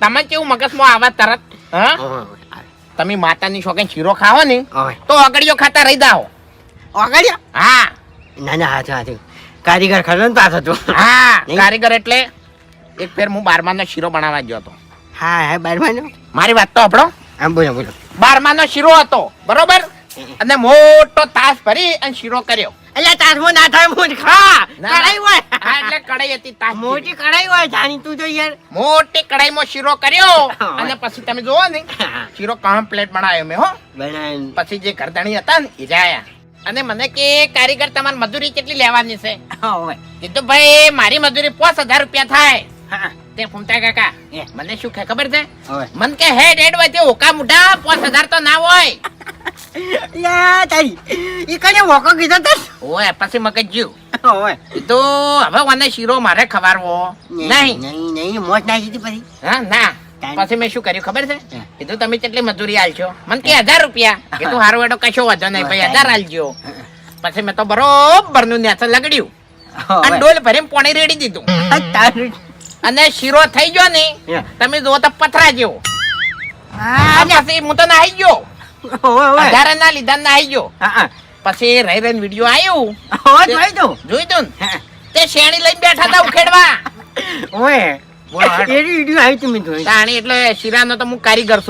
તમે કેવું મગજમાં આવા તરત હા તમે માતાની શોખીન શીરો ખાવો ને તો ઓગળીઓ ખાતા રહી જાઓ. ઓગળ્યો? હા ના ના હાચું કારીગર ખરો ને પાછો તું. હા કારીગર એટલે એક ફેર હું 12માનો શીરો બનાવવા ગયો હતો. હા હા 12માનો મારી વાત તો આપણો આમ બોલો 12માનો શીરો હતો બરોબર અને મોટો તાસ ભરી અને શીરો કર્યો. એટલે તાસમાં ના થાય મોજ ખા કઢાઈ હોય. હા એટલે કઢાઈ હતી તાસ મોટી કઢાઈ હોય જાણી તું તો યાર. મોટી કઢાઈમાં શીરો કર્યો અને પછી તમે જોવો ને શીરો કમ્પ્લીટ બનાવ્યો મેં હો. બનાવી પછી જે ઘરધણી હતા ને એ જાયા અને મને કે કારીગર તમારી મજૂરી કેટલી લેવાની છે? કીધું ભાઈ મારી મજૂરી 5000 રૂપિયા થાય. તે ફૂમતા કાકા મને શું કહે ખબર છે? મન કે હેડ હોય તે ઓકા મુઢા 5000 તો ના હોય. યા તારી ઈ કને વોકો કીધો તસ ઓય પછી મગજ જ્યું કીધું હવે મને શીરો મારે ખવારવો નહીં. નહીં મોજ ના જીતી પછી. હા ના પછી મેં શું કર્યું ખબર છે? કીધું તમે કેટલી મજૂરી આલશો? મને કે 1000 રૂપિયા. કીધું હારું એડો કશો વાંધો નહીં ભાઈ 1000 આલજો. પછી મેં તો બરોબર નું નેચર લગડ્યું અને ડોલ ભરીને પાણી રેડી દીધું અને શીરો થઈ ગયો ને તમે જુઓ તો પથરા જેવો. પછી હું તો નાહી ગયો 1000 ના લીધા નાહી ગયો. પછી રહી રહીને વિડીયો આવ્યું જોઈ તું તે શેણી લઈને બેઠા હતા ઉખેડવા. ઓય એની વિડિયો આવી તું મેં જોઈ. એટલે શીરાનો તો હું કારીગર છું.